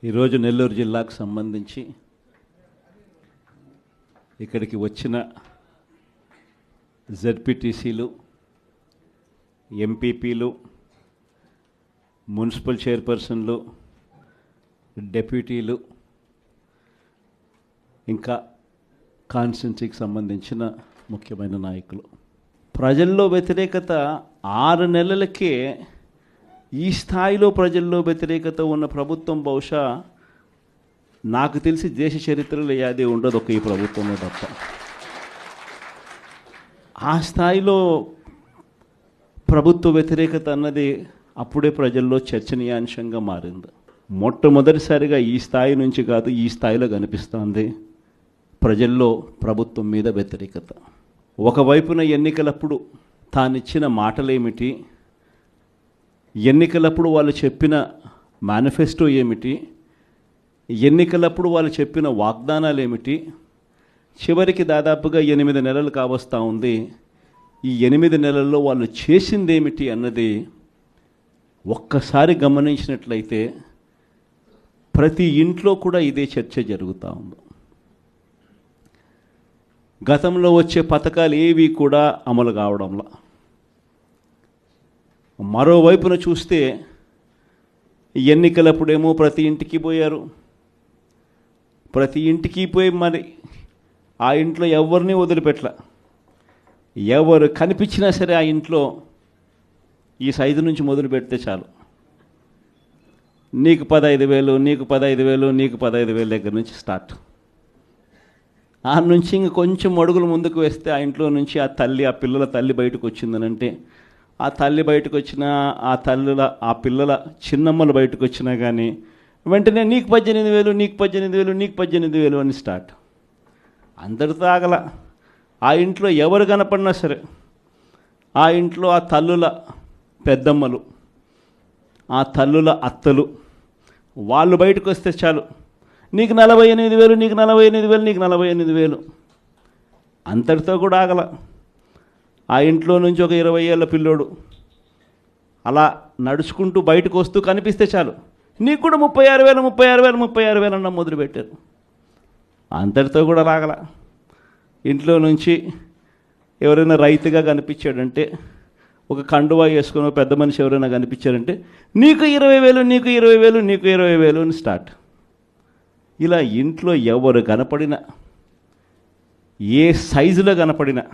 ఈరోజు నెల్లూరు జిల్లాకు సంబంధించి ఇక్కడికి వచ్చిన జెడ్పీటీసీలు, ఎంపీపీలు, మున్సిపల్ చైర్పర్సన్లు, డెప్యూటీలు, ఇంకా కాన్స్టిట్యున్సీకి సంబంధించిన ముఖ్యమైన నాయకులు. ప్రజల్లో వ్యతిరేకత 6 నెలలకే ఈ స్థాయిలో ప్రజల్లో వ్యతిరేకత ఉన్న ప్రభుత్వం బహుశా నాకు తెలిసి దేశ చరిత్రలో ఏది ఉండదు, ఒక ఈ ప్రభుత్వంలో తప్ప. ఆ స్థాయిలో ప్రభుత్వ వ్యతిరేకత అన్నది అప్పుడే ప్రజల్లో చర్చనీయాంశంగా మారింది. మొట్టమొదటిసారిగా ఈ స్థాయి నుంచి కాదు, ఈ స్థాయిలో కనిపిస్తోంది ప్రజల్లో ప్రభుత్వం మీద వ్యతిరేకత. ఒకవైపున ఎన్నికలప్పుడు తానిచ్చిన మాటలేమిటి, ఎన్నికలప్పుడు వాళ్ళు చెప్పిన మేనిఫెస్టో ఏమిటి, ఎన్నికలప్పుడు వాళ్ళు చెప్పిన వాగ్దానాలు ఏమిటి, చివరికి దాదాపుగా 8 నెలలు కావస్తూ ఉంది. ఈ 8 నెలల్లో వాళ్ళు చేసింది ఏమిటి అన్నది ఒక్కసారి గమనించినట్లయితే ప్రతి ఇంట్లో కూడా ఇదే చర్చ జరుగుతూ ఉంది. గతంలో వచ్చే పథకాలు ఏవి కూడా అమలు కావడంలా. మరోవైపున చూస్తే ఎన్నికలప్పుడేమో ప్రతి ఇంటికి పోయారు, ప్రతి ఇంటికి పోయి మరి ఆ ఇంట్లో ఎవరిని వదిలిపెట్టలే. ఎవరు కనిపించినా సరే ఆ ఇంట్లో ఈ సైజు నుంచి మొదలు పెడితే చాలు, నీకు 15,000, నీకు 15,000, నీకు 15,000 దగ్గర నుంచి స్టార్ట్. ఆ నుంచి ఇంక కొంచెం అడుగులు ముందుకు వేస్తే ఆ ఇంట్లో నుంచి ఆ పిల్లల తల్లి బయటకు వచ్చిందనంటే, ఆ తల్లి బయటకు వచ్చినా, ఆ పిల్లల చిన్నమ్మలు బయటకు వచ్చినా కానీ వెంటనే నీకు 18,000, నీకు 18,000, నీకు 18,000 అని స్టార్ట్. అందరితో ఆగల. ఆ ఇంట్లో ఎవరు కనపడినా సరే, ఆ ఇంట్లో ఆ తల్లుల పెద్దమ్మలు, ఆ తల్లుల అత్తలు, వాళ్ళు బయటకు వస్తే చాలు, నీకు 48,000, నీకు 48,000, నీకు 48,000. అంతటితో కూడా ఆగల. ఆ ఇంట్లో నుంచి ఒక 20 ఏళ్ళ పిల్లోడు అలా నడుచుకుంటూ బయటకు వస్తూ కనిపిస్తే చాలు, నీకు కూడా 36,000, 36,000, 36,000 అన్న మొదలుపెట్టారు. అంతటితో కూడా రాగల. ఇంట్లో నుంచి ఎవరైనా రైతుగా కనిపించాడంటే, ఒక కండువా వేసుకుని పెద్ద మనిషి ఎవరైనా కనిపించారంటే, నీకు 20,000, నీకు 20,000, నీకు 20,000 అని స్టార్ట్. ఇలా ఇంట్లో ఎవరు కనపడినా, ఏ సైజులో కనపడినా,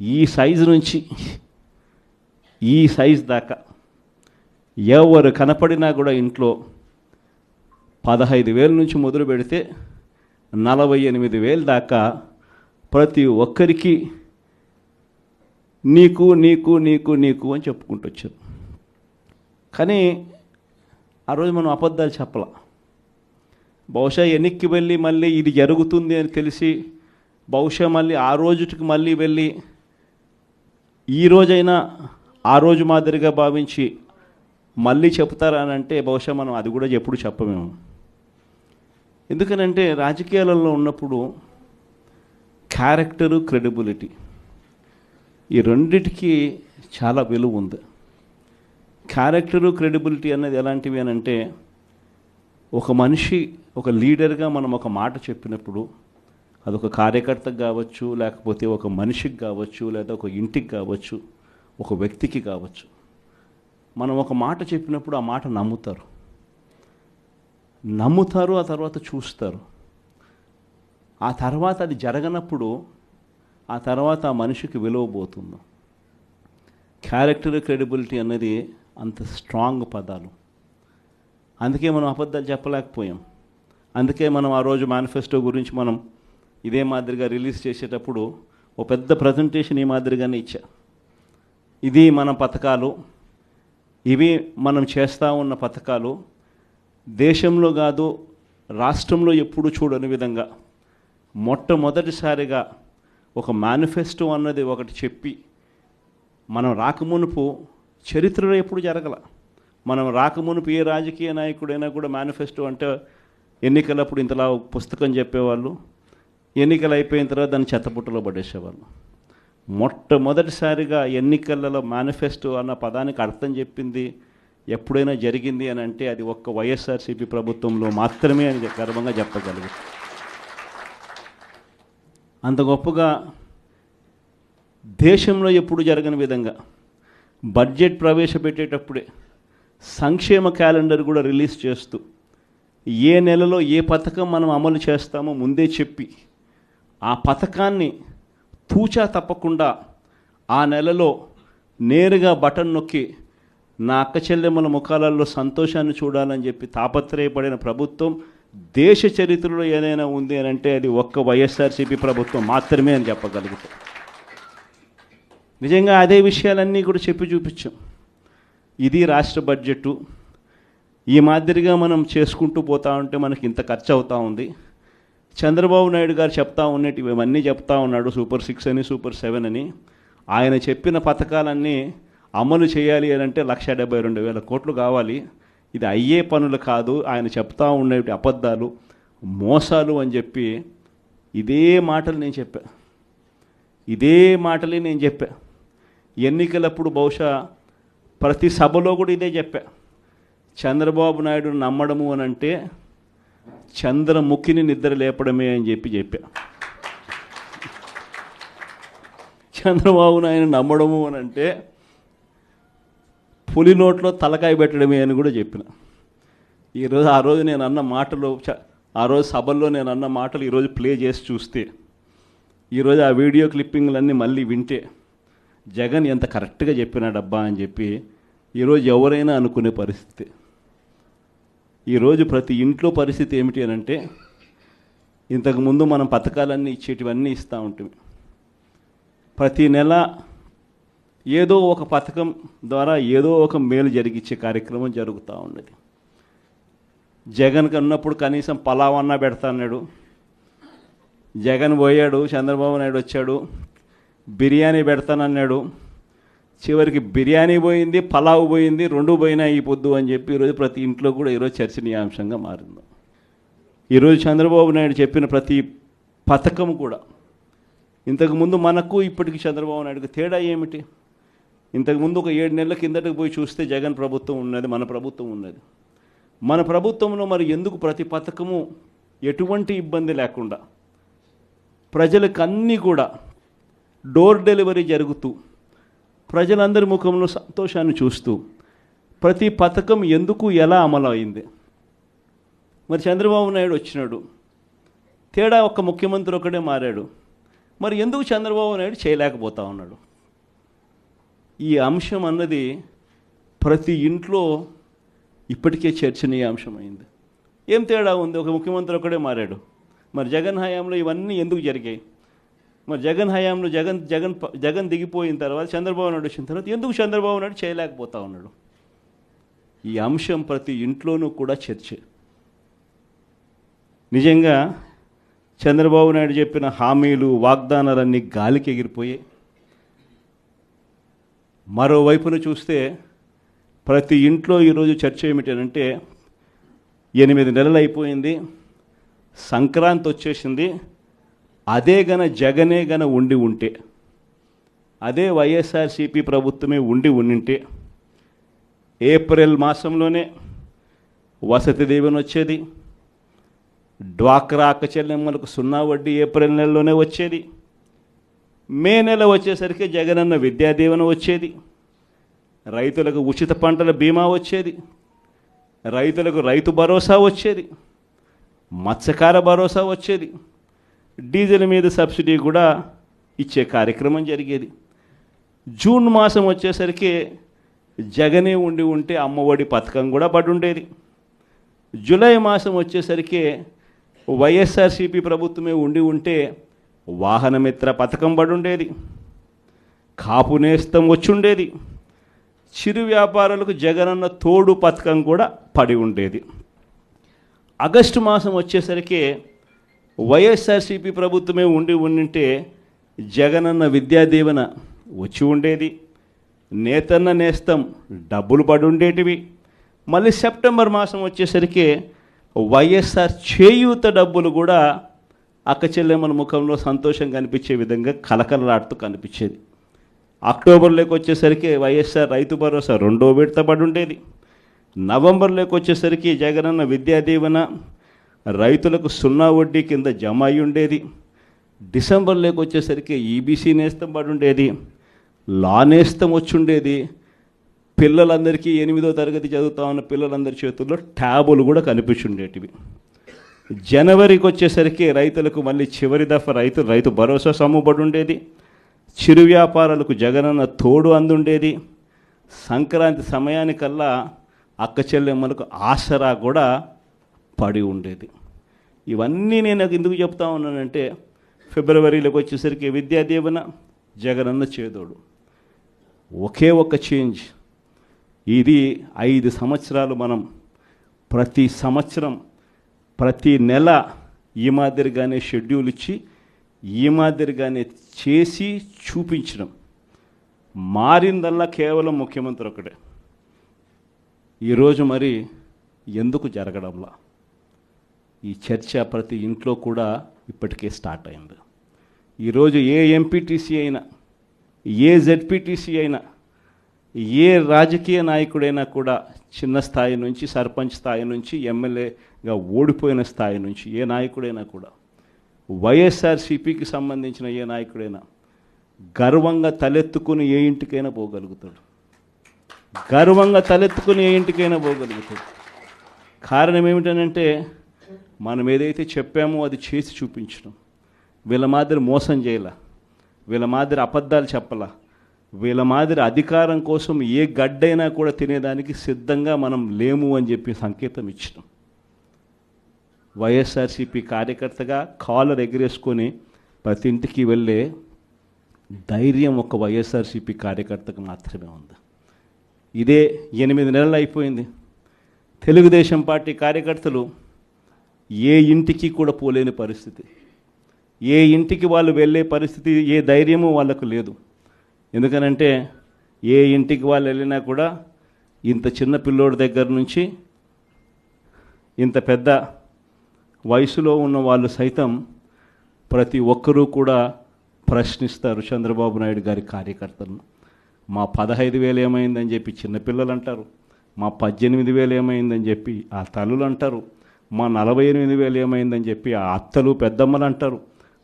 ఈ సైజు నుంచి ఈ సైజు దాకా ఎవరు కనపడినా కూడా ఇంట్లో 15,000 నుంచి మొదలు పెడితే 48,000 దాకా ప్రతి ఒక్కరికి నీకు నీకు నీకు నీకు అని చెప్పుకుంటూ వచ్చారు. కానీ ఆ రోజు మనం అబద్ధాలు చెప్పాల. బహుశా వెనక్కి వెళ్ళి మళ్ళీ ఇది జరుగుతుంది అని తెలిసి బహుశా మళ్ళీ ఆ రోజుకి మళ్ళీ వెళ్ళి ఈ రోజైనా ఆ రోజు మాదిరిగా భావించి మళ్ళీ చెప్తారా అని అంటే బహుశా మనం అది కూడా ఎప్పుడు చెప్పమేము. ఎందుకనంటే రాజకీయాలలో ఉన్నప్పుడు క్యారెక్టరు, క్రెడిబిలిటీ, ఈ రెండిటికి చాలా విలువ ఉంది. క్యారెక్టరు, క్రెడిబిలిటీ అనేది ఎలాంటివి అని అంటే, ఒక మనిషి ఒక లీడర్గా మనం ఒక మాట చెప్పినప్పుడు అదొక కార్యకర్తకు కావచ్చు, లేకపోతే ఒక మనిషికి కావచ్చు, లేదా ఒక ఇంటికి కావచ్చు, ఒక వ్యక్తికి కావచ్చు. మనం ఒక మాట చెప్పినప్పుడు ఆ మాట నమ్ముతారు, ఆ తర్వాత చూస్తారు. ఆ తర్వాత అది జరగనప్పుడు ఆ తర్వాత ఆ మనిషికి విలువ పోతుంది. క్యారెక్టర్, క్రెడిబిలిటీ అనేది అంత స్ట్రాంగ్ పదాలు. అందుకే మనం అబద్ధాలు చెప్పలేకపోయాం. అందుకే మనం ఆ రోజు మేనిఫెస్టో గురించి మనం ఇదే మాదిరిగా రిలీజ్ చేసేటప్పుడు ఒక పెద్ద ప్రజెంటేషన్ ఈ మాదిరిగానే ఇచ్చా. ఇది మన పథకాలు, ఇవి మనం చేస్తూ ఉన్న పథకాలు, దేశంలో కాదు రాష్ట్రంలో ఎప్పుడు చూడని విధంగా మొట్టమొదటిసారిగా ఒక మేనిఫెస్టో అన్నది ఒకటి చెప్పి, మనం రాకమునుపు చరిత్రలో ఎప్పుడు జరగల. మనం రాకమునుపు ఏ రాజకీయ నాయకుడైనా కూడా మేనిఫెస్టో అంటే ఎన్నికలప్పుడు ఇంతలా పుస్తకం చెప్పేవాళ్ళు, ఎన్నికలు అయిపోయిన తర్వాత దాన్ని చెత్తపుట్టలో పడేసేవాళ్ళు. మొట్టమొదటిసారిగా ఎన్నికలలో మేనిఫెస్టో అన్న పదానికి అర్థం చెప్పింది ఎప్పుడైనా జరిగింది అని అంటే అది ఒక్క వైఎస్ఆర్సీపీ ప్రభుత్వంలో మాత్రమే అని గర్వంగా చెప్పగలుగుతాం. అంత గొప్పగా దేశంలో ఎప్పుడు జరగని విధంగా బడ్జెట్ ప్రవేశపెట్టేటప్పుడే సంక్షేమ క్యాలెండర్ కూడా రిలీజ్ చేస్తూ ఏ నెలలో ఏ పథకం మనం అమలు చేస్తామో ముందే చెప్పి ఆ పథకాన్ని తూచా తప్పకుండా ఆ నెలలో నేరుగా బటన్ నొక్కి నా అక్క చెల్లెమ్మల ముఖాలలో సంతోషాన్ని చూడాలని చెప్పి తాపత్రయపడిన ప్రభుత్వం దేశ చరిత్రలో ఏదైనా ఉంది అని అంటే అది ఒక్క వైఎస్ఆర్సీపీ ప్రభుత్వం మాత్రమే అని చెప్పగలుగుతాం. నిజంగా అదే విషయాలన్నీ కూడా చెప్పి చూపించాం. ఇది రాష్ట్ర బడ్జెటు, ఈ మాదిరిగా మనం చేసుకుంటూ పోతా ఉంటే మనకి ఇంత ఖర్చు అవుతూ ఉంది. చంద్రబాబు నాయుడు గారు చెప్తా ఉన్నట్టు ఇవన్నీ చెప్తా ఉన్నాడు, సూపర్ 6 అని సూపర్ 7 అని. ఆయన చెప్పిన పథకాలన్నీ అమలు చేయాలి అని అంటే 1,72,000 కోట్లు కావాలి. ఇది అయ్యే పనులు కాదు, ఆయన చెప్తా ఉండేవి అబద్ధాలు, మోసాలు అని చెప్పి ఇదే మాటలు నేను చెప్పా. ఇదే మాటలే నేను చెప్పా. ఎన్నికలప్పుడు బహుశా ప్రతి సభలో కూడా ఇదే చెప్పా. చంద్రబాబు నాయుడు నమ్మడము అని అంటే చంద్రముఖిని నిద్ర లేపడమే అని చెప్పా. చంద్రబాబు నాయుడు నమ్మడము అని అంటే పులి నోట్లో తలకాయ పెట్టడమే అని కూడా చెప్పిన. ఈరోజు ఆ రోజు నేను అన్న మాటలు, ఆ రోజు సభల్లో నేను అన్న మాటలు ఈరోజు ప్లే చేసి చూస్తే, ఈరోజు ఆ వీడియో క్లిప్పింగ్లన్నీ మళ్ళీ వింటే జగన్ ఎంత కరెక్ట్గా చెప్పినాడబ్బా అని చెప్పి ఈరోజు ఎవరైనా అనుకునే పరిస్థితి. ఈరోజు ప్రతి ఇంట్లో పరిస్థితి ఏమిటి అని అంటే, ఇంతకుముందు మనం పథకాలన్నీ ఇచ్చేటివన్నీ ఇస్తూ ఉంటుంది. ప్రతి నెల ఏదో ఒక పథకం ద్వారా ఏదో ఒక మేలు జరిగించే కార్యక్రమం జరుగుతూ ఉన్నది. జగన్ కన్నప్పుడు కనీసం పలావన్నా పెడతా అన్నాడు. జగన్ పోయాడు, చంద్రబాబు నాయుడు వచ్చాడు, బిర్యానీ పెడతానన్నాడు. చివరికి బిర్యానీ పోయింది, పలావ్ పోయింది, 2 పోయినా ఈ పొద్దు అని చెప్పి ఈరోజు ప్రతి ఇంట్లో కూడా ఈరోజు చర్చనీయాంశంగా మారింది. ఈరోజు చంద్రబాబు నాయుడు చెప్పిన ప్రతి పథకం కూడా, ఇంతకుముందు మనకు ఇప్పటికి చంద్రబాబు నాయుడుకి తేడా ఏమిటి? ఇంతకుముందు ఒక 7 నెలల కిందటకు పోయి చూస్తే జగన్ ప్రభుత్వం ఉన్నది, మన ప్రభుత్వం ఉన్నది. మన ప్రభుత్వంలో మరి ఎందుకు ప్రతి పథకము ఎటువంటి ఇబ్బంది లేకుండా ప్రజలకు అన్నీ కూడా డోర్ డెలివరీ జరుగుతూ ప్రజలందరి ముఖంలో సంతోషాన్ని చూస్తూ ప్రతి పథకం ఎందుకు ఎలా అమలు అయింది? మరి చంద్రబాబు నాయుడు వచ్చినాడు, తేడా ఒక్క ముఖ్యమంత్రి ఒకడే మారాడు. మరి ఎందుకు చంద్రబాబు నాయుడు చేయలేకపోతా ఉన్నాడు? ఈ అంశం అన్నది ప్రతి ఇంట్లో ఇప్పటికే చర్చనీయాంశమైంది. ఏం తేడా ఉంది? ఒక ముఖ్యమంత్రి ఒకడే మారాడు. మరి జగన్ హయాంలో ఇవన్నీ ఎందుకు జరిగాయి? మరి జగన్ హయాంలో జగన్ దిగిపోయిన తర్వాత చంద్రబాబు నాయుడు వచ్చిన తర్వాత ఎందుకు చంద్రబాబు నాయుడు చేయలేకపోతా ఉన్నాడు? ఈ అంశం ప్రతి ఇంట్లోనూ కూడా చర్చ. నిజంగా చంద్రబాబు నాయుడు చెప్పిన హామీలు, వాగ్దానాలన్నీ గాలికి ఎగిరిపోయాయి. మరోవైపున చూస్తే ప్రతి ఇంట్లో ఈరోజు చర్చ ఏమిటంటే, 8 నెలలు అయిపోయింది, సంక్రాంతి వచ్చేసింది, అదే జగనే ఉండి ఉంటే, అదే వైఎస్ఆర్సీపీ ప్రభుత్వమే ఉండింటే ఏప్రిల్ మాసంలోనే వసతి దీవెన వచ్చేది, డ్వాక్రా అక్క చెల్లెమ్మలకు 0 వడ్డీ ఏప్రిల్ నెలలోనే వచ్చేది, మే నెల వచ్చేసరికి జగనన్న విద్యా దీవెన వచ్చేది, రైతులకు ఉచిత పంటల బీమా వచ్చేది, రైతులకు రైతు భరోసా వచ్చేది, మత్స్యకార భరోసా వచ్చేది, డీజిల్ మీద సబ్సిడీ కూడా ఇచ్చే కార్యక్రమం జరిగేది. జూన్ మాసం వచ్చేసరికి జగనే ఉంటే అమ్మఒడి పథకం కూడా పడి ఉండేది. జూలై మాసం వచ్చేసరికి వైఎస్ఆర్సీపీ ప్రభుత్వమే ఉంటే వాహనమిత్ర పథకం పడి ఉండేది, కాపు నేస్తం వచ్చి ఉండేది, చిరు వ్యాపారులకు జగనన్న తోడు పథకం కూడా పడి ఉండేది. ఆగస్టు మాసం వచ్చేసరికి వైఎస్ఆర్సీపీ ప్రభుత్వమే ఉంటే జగనన్న విద్యా దీవెన వచ్చి ఉండేది, నేతన్న నేస్తం డబ్బులు పడి ఉండేటివి. మళ్ళీ సెప్టెంబర్ మాసం వచ్చేసరికి వైఎస్ఆర్ చేయూత డబ్బులు కూడా అక్క చెల్లెమ్మల ముఖంలో సంతోషం కనిపించే విధంగా కలకలలాడుతూ కనిపించేది. అక్టోబర్లోకి వచ్చేసరికి వైఎస్ఆర్ రైతు భరోసా 2వ విడత పడి ఉండేది. నవంబర్లోకి వచ్చేసరికి జగనన్న విద్యా దీవెన రైతులకు 0 వడ్డీ కింద జమ అయి ఉండేది. డిసెంబర్లోకి వచ్చేసరికి ఈబీసీ నేస్తం పడి ఉండేది, లా నేస్తం వచ్చి ఉండేది. పిల్లలందరికీ 8వ తరగతి చదువుతా ఉన్న పిల్లలందరి చేతుల్లో ట్యాబులు కూడా కనిపించుండేటివి. జనవరికి వచ్చేసరికి రైతులకు మళ్ళీ చివరి దఫా రైతు భరోసా సమ్ముబడి ఉండేది. చిరు వ్యాపారాలకు జగనన్న తోడు అందుండేది. సంక్రాంతి సమయానికల్లా అక్క చెల్లెమ్మలకు ఆసరా కూడా పడి ఉండేది. ఇవన్నీ నేను ఎందుకు చెప్తా ఉన్నానంటే, ఫిబ్రవరిలోకి వచ్చేసరికి విద్యా దీవెన, జగనన్న చేదోడు. ఒకే ఒక చేంజ్. ఇది 5 సంవత్సరాలు మనం ప్రతి సంవత్సరం ప్రతి నెల ఈ మాదిరిగానే షెడ్యూల్ ఇచ్చి ఈ మాదిరిగానే చేసి చూపించడం. మారిందల్లా కేవలం ముఖ్యమంత్రి ఒకటే. ఈరోజు మరి ఎందుకు జరగడంలా ఈ చర్చ ప్రతి ఇంట్లో కూడా ఇప్పటికే స్టార్ట్ అయింది. ఈరోజు ఏ ఎంపీటీసీ అయినా, ఏ జెడ్పీటీసీ అయినా, ఏ రాజకీయ నాయకుడైనా కూడా చిన్న స్థాయి నుంచి, సర్పంచ్ స్థాయి నుంచి, ఎమ్మెల్యేగా ఓడిపోయిన స్థాయి నుంచి ఏ నాయకుడైనా కూడా, వైఎస్ఆర్సీపీకి సంబంధించిన ఏ నాయకుడైనా గర్వంగా తలెత్తుకుని ఏ ఇంటికైనా పోగలుగుతాడు. గర్వంగా తలెత్తుకుని ఏ ఇంటికైనా పోగలుగుతాడు. కారణం ఏమిటనంటే, మనం ఏదైతే చెప్పామో అది చేసి చూపించడం. వీళ్ళ మాదిరి మోసం చేయలా, వీళ్ళ మాదిరి అబద్ధాలు చెప్పలా, వీళ్ళ మాదిరి అధికారం కోసం ఏ గడ్డైనా కూడా తినేదానికి సిద్ధంగా మనం లేము అని చెప్పి సంకేతం ఇచ్చినాం. వైఎస్ఆర్సీపీ కార్యకర్తగా కాలర్ ఎగిరేసుకొని ప్రతి ఇంటికి వెళ్ళే ధైర్యం ఒక వైఎస్ఆర్సీపీ కార్యకర్తకు మాత్రమే ఉంది. ఇదే 8 నెలలు అయిపోయింది. తెలుగుదేశం పార్టీ కార్యకర్తలు ఏ ఇంటికి కూడా పోలేని పరిస్థితి, ఏ ఇంటికి వాళ్ళు వెళ్ళే పరిస్థితి, ఏ ధైర్యము వాళ్ళకు లేదు. ఎందుకనంటే ఏ ఇంటికి వాళ్ళు వెళ్ళినా కూడా ఇంత చిన్న పిల్లోడి దగ్గర నుంచి ఇంత పెద్ద వయసులో ఉన్న వాళ్ళు సైతం ప్రతి ఒక్కరూ కూడా ప్రశ్నిస్తారు చంద్రబాబు నాయుడు గారి కార్యకర్తలను. మా 15,000 ఏమైందని చెప్పి చిన్నపిల్లలు అంటారు, మా 18,000 ఏమైందని చెప్పి ఆ తల్లులు అంటారు, మా 48,000 ఏమైందని చెప్పి ఆ అత్తలు పెద్దమ్మలు అంటారు,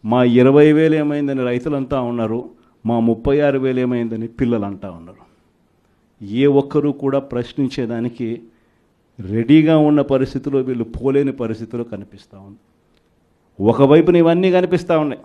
మా 20,000 ఏమైందని రైతులంతా ఉన్నారు, మా 36,000 ఏమైందని పిల్లలు అంటా ఉన్నారు. ఏ ఒక్కరూ కూడా ప్రశ్నించేదానికి రెడీగా ఉన్న పరిస్థితిలో వీళ్ళు పోలేని పరిస్థితిలో కనిపిస్తూ ఉంది. ఒకవైపున ఇవన్నీ కనిపిస్తూ ఉన్నాయి.